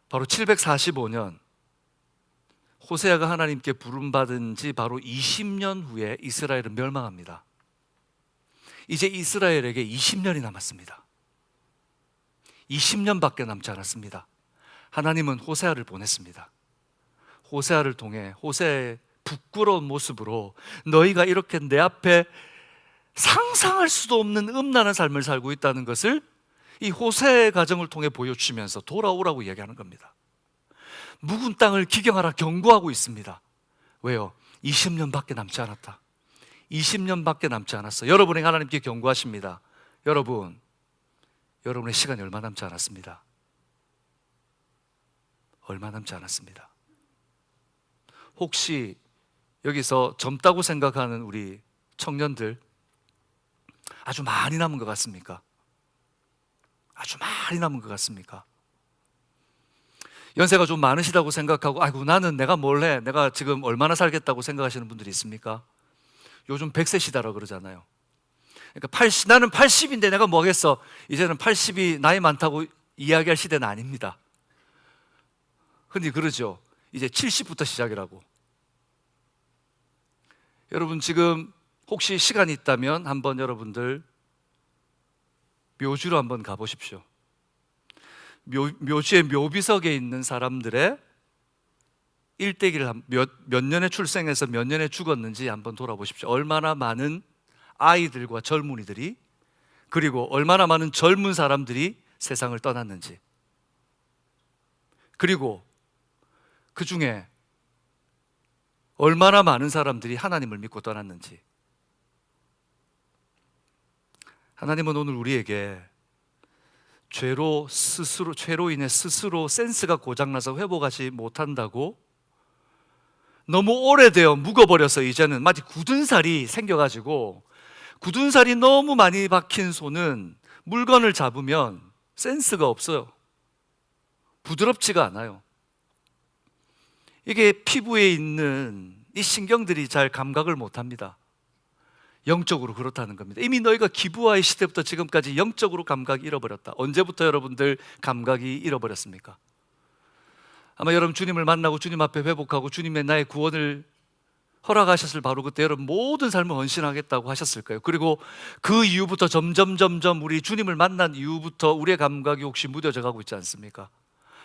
바로 745년 호세아가 하나님께 부름받은 지 바로 20년 후에 이스라엘은 멸망합니다. 이제 이스라엘에게 20년이 남았습니다. 20년밖에 남지 않았습니다. 하나님은 호세아를 보냈습니다. 호세아를 통해 호세아의 부끄러운 모습으로 너희가 이렇게 내 앞에 상상할 수도 없는 음란한 삶을 살고 있다는 것을 이 호세아의 가정을 통해 보여주시면서 돌아오라고 이야기하는 겁니다. 묵은 땅을 기경하라 경고하고 있습니다. 왜요? 20년밖에 남지 않았다. 20년밖에 남지 않았어. 여러분에게 하나님께 경고하십니다. 여러분의 시간이 얼마 남지 않았습니다. 얼마 남지 않았습니다. 혹시 여기서 젊다고 생각하는 우리 청년들 아주 많이 남은 것 같습니까? 아주 많이 남은 것 같습니까? 연세가 좀 많으시다고 생각하고 아이고 나는 내가 뭘 해? 내가 지금 얼마나 살겠다고 생각하시는 분들이 있습니까? 요즘 100세 시대라고 그러잖아요. 그러니까 나는 80인데 내가 뭐 하겠어? 이제는 80이 나이 많다고 이야기할 시대는 아닙니다. 흔히 그러죠. 이제 70부터 시작이라고. 여러분 지금 혹시 시간이 있다면 한번 여러분들 묘주로 한번 가보십시오. 묘지의 묘비석에 있는 사람들의 일대기를 몇 년에 출생해서 몇 년에 죽었는지 한번 돌아보십시오. 얼마나 많은 아이들과 젊은이들이 그리고 얼마나 많은 젊은 사람들이 세상을 떠났는지, 그리고 그 중에 얼마나 많은 사람들이 하나님을 믿고 떠났는지. 하나님은 오늘 우리에게 죄로 인해 스스로 센스가 고장나서 회복하지 못한다고 너무 오래되어 묵어버려서 이제는 마치 굳은 살이 생겨가지고 굳은 살이 너무 많이 박힌 손은 물건을 잡으면 센스가 없어요. 부드럽지가 않아요. 이게 피부에 있는 이 신경들이 잘 감각을 못합니다. 영적으로 그렇다는 겁니다. 이미 너희가 기브와의 시대부터 지금까지 영적으로 감각이 잃어버렸다. 언제부터 여러분들 감각이 잃어버렸습니까? 아마 여러분 주님을 만나고 주님 앞에 회복하고 주님의 나의 구원을 허락하셨을 바로 그때 여러분 모든 삶을 헌신하겠다고 하셨을 거예요. 그리고 그 이후부터 점점 우리 주님을 만난 이후부터 우리의 감각이 혹시 무뎌져 가고 있지 않습니까?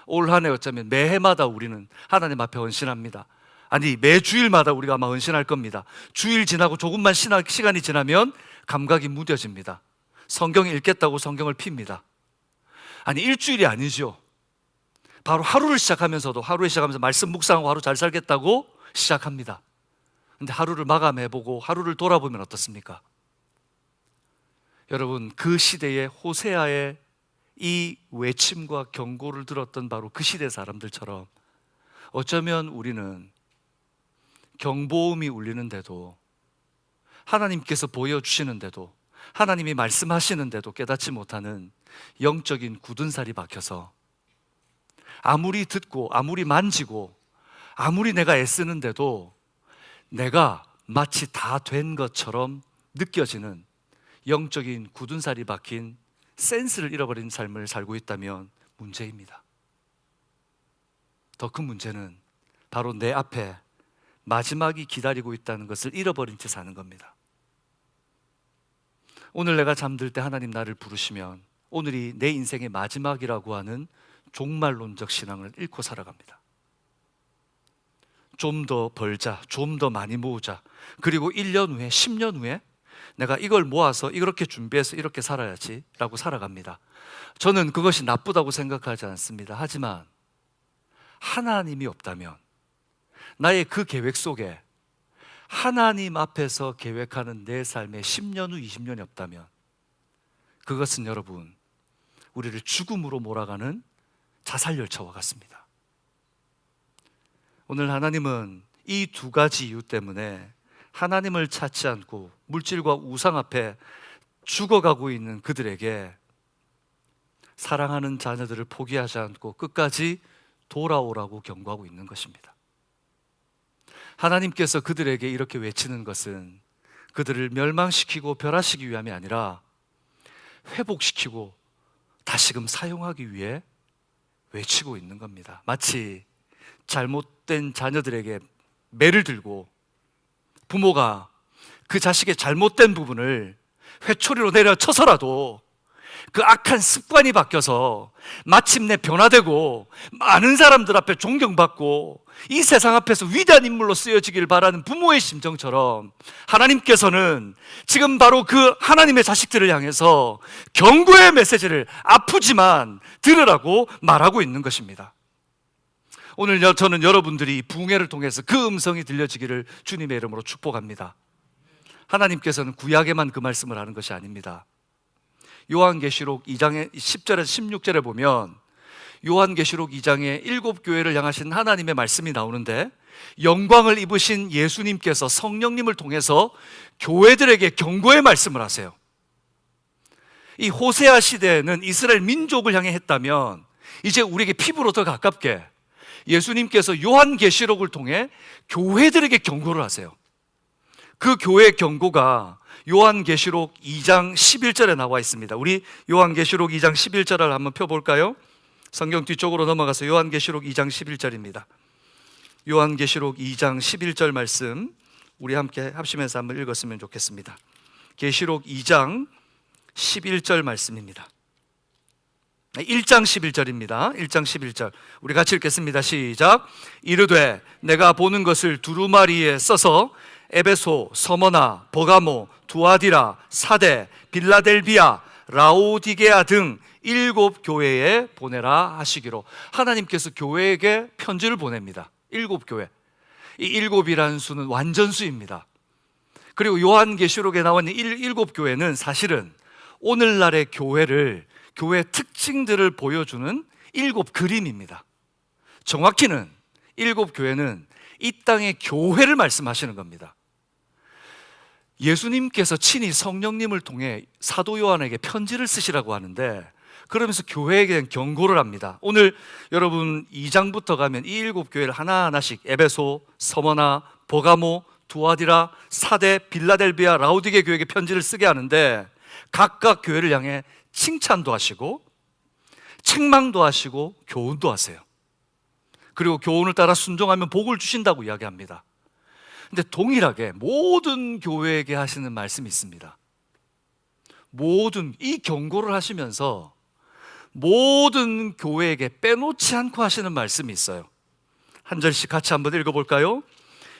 올 한 해 어쩌면 매해마다 우리는 하나님 앞에 헌신합니다. 아니 매주일마다 우리가 아마 헌신할 겁니다. 주일 지나고 조금만 시간이 지나면 감각이 무뎌집니다. 성경 읽겠다고 성경을 핍니다. 아니 일주일이 아니죠. 바로 하루를 시작하면서도 말씀 묵상하고 하루 잘 살겠다고 시작합니다. 근데 하루를 마감해보고 하루를 돌아보면 어떻습니까? 여러분 그 시대의 호세아의 이 외침과 경고를 들었던 바로 그 시대 사람들처럼 어쩌면 우리는 경보음이 울리는데도 하나님께서 보여주시는데도 하나님이 말씀하시는데도 깨닫지 못하는 영적인 굳은 살이 박혀서 아무리 듣고 아무리 만지고 아무리 내가 애쓰는데도 내가 마치 다 된 것처럼 느껴지는 영적인 굳은 살이 박힌 센스를 잃어버린 삶을 살고 있다면 문제입니다. 더 큰 문제는 바로 내 앞에 마지막이 기다리고 있다는 것을 잃어버린 채 사는 겁니다. 오늘 내가 잠들 때 하나님 나를 부르시면 오늘이 내 인생의 마지막이라고 하는 종말론적 신앙을 잃고 살아갑니다. 좀 더 벌자, 좀 더 많이 모으자, 그리고 1년 후에 10년 후에 내가 이걸 모아서 이렇게 준비해서 이렇게 살아야지 라고 살아갑니다. 저는 그것이 나쁘다고 생각하지 않습니다. 하지만 하나님이 없다면, 나의 그 계획 속에 하나님 앞에서 계획하는 내 삶의 10년 후 20년이 없다면 그것은 여러분, 우리를 죽음으로 몰아가는 자살열차와 같습니다. 오늘 하나님은 이 두 가지 이유 때문에 하나님을 찾지 않고 물질과 우상 앞에 죽어가고 있는 그들에게 사랑하는 자녀들을 포기하지 않고 끝까지 돌아오라고 경고하고 있는 것입니다. 하나님께서 그들에게 이렇게 외치는 것은 그들을 멸망시키고 멸하시기 위함이 아니라 회복시키고 다시금 사용하기 위해 외치고 있는 겁니다. 마치 잘못된 자녀들에게 매를 들고 부모가 그 자식의 잘못된 부분을 회초리로 내려쳐서라도 그 악한 습관이 바뀌어서 마침내 변화되고 많은 사람들 앞에 존경받고 이 세상 앞에서 위대한 인물로 쓰여지길 바라는 부모의 심정처럼 하나님께서는 지금 바로 그 하나님의 자식들을 향해서 경고의 메시지를 아프지만 들으라고 말하고 있는 것입니다. 오늘 저는 여러분들이 부흥회를 통해서 그 음성이 들려지기를 주님의 이름으로 축복합니다. 하나님께서는 구약에만 그 말씀을 하는 것이 아닙니다. 요한계시록 2장의 10절에서 16절에 보면 요한계시록 2장에 7교회를 향하신 하나님의 말씀이 나오는데, 영광을 입으신 예수님께서 성령님을 통해서 교회들에게 경고의 말씀을 하세요. 이 호세아 시대에는 이스라엘 민족을 향해 했다면 이제 우리에게 피부로 더 가깝게 예수님께서 요한계시록을 통해 교회들에게 경고를 하세요. 그 교회의 경고가 요한계시록 2장 11절에 나와 있습니다. 우리 요한계시록 2장 11절을 한번 펴볼까요? 성경 뒤쪽으로 넘어가서 요한계시록 2장 11절입니다. 요한계시록 2장 11절 말씀 우리 함께 합심해서 한번 읽었으면 좋겠습니다. 계시록 2장 11절 말씀입니다. 1장 11절입니다. 1장 11절 우리 같이 읽겠습니다. 시작. 이르되 내가 보는 것을 두루마리에 써서 에베소, 서머나, 버가모, 두아디라, 사데, 빌라델비아, 라오디게아 등 7 교회에 보내라 하시기로. 하나님께서 교회에게 편지를 보냅니다. 7 교회. 이 7이라는 수는 완전수입니다. 그리고 요한계시록에 나와 있는 7 교회는 사실은 오늘날의 교회의 특징들을 보여주는 7 그림입니다. 정확히는 7 교회는 이 땅의 교회를 말씀하시는 겁니다. 예수님께서 친히 성령님을 통해 사도 요한에게 편지를 쓰시라고 하는데, 그러면서 교회에게 경고를 합니다. 오늘 여러분 2장부터 가면 이 7 교회를 하나하나씩 에베소, 서머나, 버가모, 두아디라, 사데, 빌라델비아, 라오디게 교회에게 편지를 쓰게 하는데, 각각 교회를 향해 칭찬도 하시고 책망도 하시고 교훈도 하세요. 그리고 교훈을 따라 순종하면 복을 주신다고 이야기합니다. 근데 동일하게 모든 교회에게 하시는 말씀이 있습니다. 이 경고를 하시면서 모든 교회에게 빼놓지 않고 하시는 말씀이 있어요. 한 절씩 같이 한번 읽어볼까요?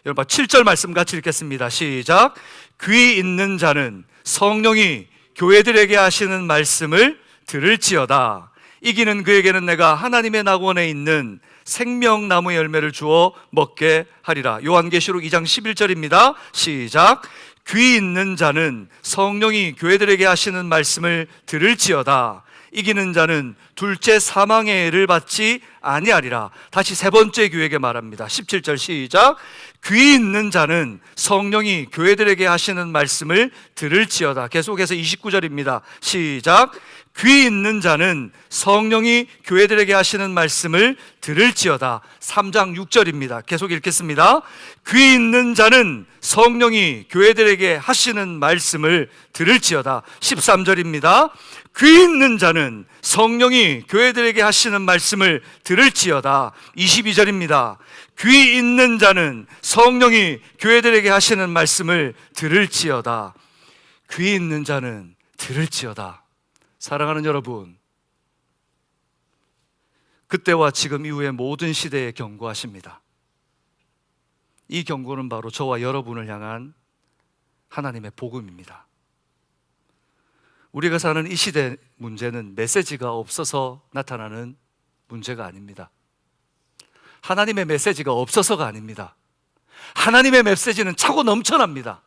여러분 7절 말씀 같이 읽겠습니다. 시작. 귀 있는 자는 성령이 교회들에게 하시는 말씀을 들을지어다. 이기는 그에게는 내가 하나님의 낙원에 있는 생명나무의 열매를 주어 먹게 하리라. 요한계시록 2장 11절입니다. 시작. 귀 있는 자는 성령이 교회들에게 하시는 말씀을 들을지어다. 이기는 자는 둘째 사망의 애를 받지 아니하리라. 다시 세 번째 교회에게 말합니다. 17절 시작. 귀 있는 자는 성령이 교회들에게 하시는 말씀을 들을지어다. 계속해서 29절입니다. 시작. 귀 있는 자는 성령이 교회들에게 하시는 말씀을 들을지어다. 3장 6절입니다. 계속 읽겠습니다. 귀 있는 자는 성령이 교회들에게 하시는 말씀을 들을지어다. 13절입니다. 귀 있는 자는 성령이 교회들에게 하시는 말씀을 들을지어다. 22절입니다. 귀 있는 자는 성령이 교회들에게 하시는 말씀을 들을지어다. 귀 있는 자는 들을지어다. 사랑하는 여러분, 그때와 지금 이후의 모든 시대에 경고하십니다. 이 경고는 바로 저와 여러분을 향한 하나님의 복음입니다. 우리가 사는 이 시대 문제는 메시지가 없어서 나타나는 문제가 아닙니다. 하나님의 메시지가 없어서가 아닙니다. 하나님의 메시지는 차고 넘쳐납니다.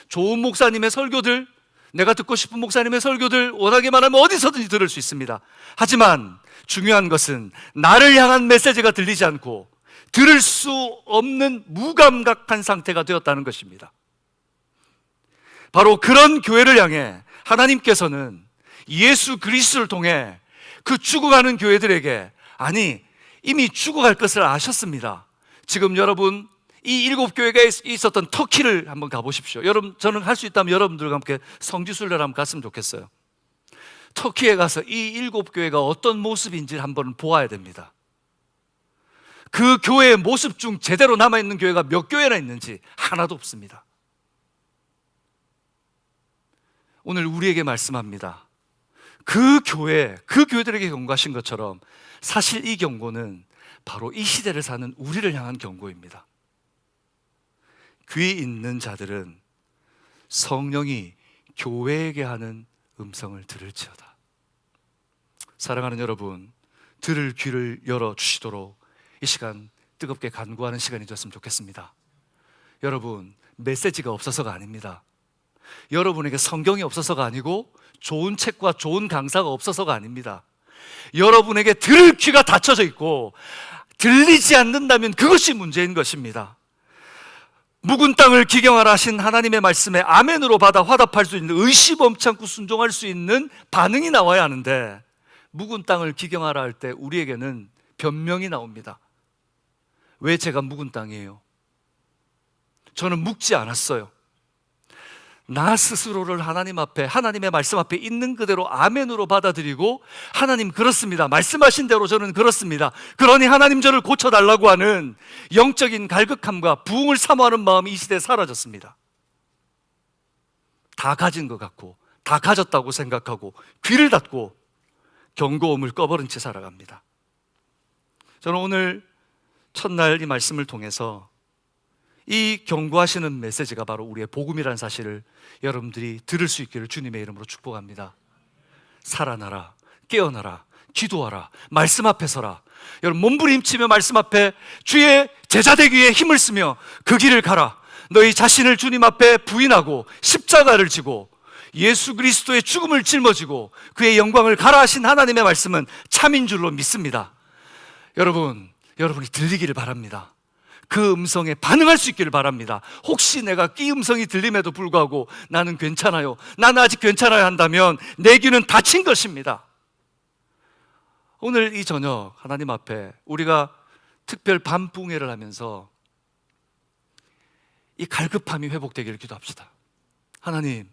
좋은 목사님의 설교들, 내가 듣고 싶은 목사님의 설교들 원하게 말하면 어디서든지 들을 수 있습니다. 하지만 중요한 것은 나를 향한 메시지가 들리지 않고 들을 수 없는 무감각한 상태가 되었다는 것입니다. 바로 그런 교회를 향해 하나님께서는 예수 그리스도를 통해 그 죽어가는 교회들에게, 아니 이미 죽어갈 것을 아셨습니다. 지금 여러분 이 7교회가 있었던 터키를 한번 가보십시오. 여러분, 저는 할 수 있다면 여러분들과 함께 성지순례를 한번 갔으면 좋겠어요. 터키에 가서 이 7교회가 어떤 모습인지를 한번 보아야 됩니다. 그 교회의 모습 중 제대로 남아있는 교회가 몇 교회나 있는지 하나도 없습니다. 오늘 우리에게 말씀합니다. 그 교회들에게 경고하신 것처럼 사실 이 경고는 바로 이 시대를 사는 우리를 향한 경고입니다. 귀 있는 자들은 성령이 교회에게 하는 음성을 들을지어다. 사랑하는 여러분, 들을 귀를 열어주시도록 이 시간 뜨겁게 간구하는 시간이 되었으면 좋겠습니다. 여러분, 메시지가 없어서가 아닙니다. 여러분에게 성경이 없어서가 아니고 좋은 책과 좋은 강사가 없어서가 아닙니다. 여러분에게 들을 귀가 닫혀져 있고 들리지 않는다면 그것이 문제인 것입니다. 묵은 땅을 기경하라 하신 하나님의 말씀에 아멘으로 받아 화답할 수 있는, 의심 없지 않고 순종할 수 있는 반응이 나와야 하는데, 묵은 땅을 기경하라 할 때 우리에게는 변명이 나옵니다. 왜 제가 묵은 땅이에요? 저는 묵지 않았어요. 나 스스로를 하나님 앞에, 하나님의 말씀 앞에 있는 그대로 아멘으로 받아들이고, 하나님 그렇습니다, 말씀하신 대로 저는 그렇습니다, 그러니 하나님 저를 고쳐달라고 하는 영적인 갈급함과 부흥을 사모하는 마음이 이 시대에 사라졌습니다. 다 가진 것 같고 다 가졌다고 생각하고 귀를 닫고 경고음을 꺼버린 채 살아갑니다. 저는 오늘 첫날 이 말씀을 통해서 이 경고하시는 메시지가 바로 우리의 복음이라는 사실을 여러분들이 들을 수 있기를 주님의 이름으로 축복합니다. 살아나라, 깨어나라, 기도하라, 말씀 앞에 서라. 여러분, 몸부림치며 말씀 앞에 주의 제자 되기 위해 힘을 쓰며 그 길을 가라. 너희 자신을 주님 앞에 부인하고 십자가를 지고 예수 그리스도의 죽음을 짊어지고 그의 영광을 가라 하신 하나님의 말씀은 참인 줄로 믿습니다. 여러분이 들리기를 바랍니다. 그 음성에 반응할 수 있기를 바랍니다. 혹시 내가 이 음성이 들림에도 불구하고 나는 괜찮아요, 나는 아직 괜찮아요 한다면 내 귀는 닫힌 것입니다. 오늘 이 저녁 하나님 앞에 우리가 특별 밤붕회를 하면서 이 갈급함이 회복되기를 기도합시다. 하나님,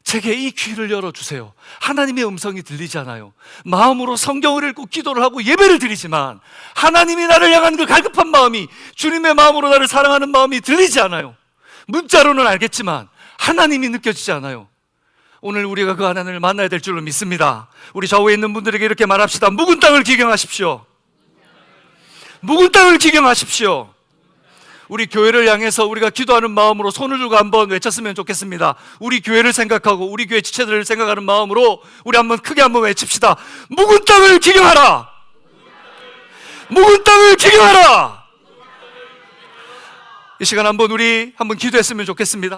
제게 이 귀를 열어주세요. 하나님의 음성이 들리지 않아요. 마음으로 성경을 읽고 기도를 하고 예배를 드리지만 하나님이 나를 향한 그 갈급한 마음이, 주님의 마음으로 나를 사랑하는 마음이 들리지 않아요. 문자로는 알겠지만 하나님이 느껴지지 않아요. 오늘 우리가 그 하나님을 만나야 될 줄로 믿습니다. 우리 좌우에 있는 분들에게 이렇게 말합시다. 묵은 땅을 기경하십시오. 묵은 땅을 기경하십시오. 우리 교회를 향해서 우리가 기도하는 마음으로 손을 들고 한번 외쳤으면 좋겠습니다. 우리 교회를 생각하고 우리 교회 지체들을 생각하는 마음으로 우리 한번 크게 한번 외칩시다. 묵은 땅을 기경하라. 묵은 땅을 기경하라. 이 시간 우리 한번 기도했으면 좋겠습니다.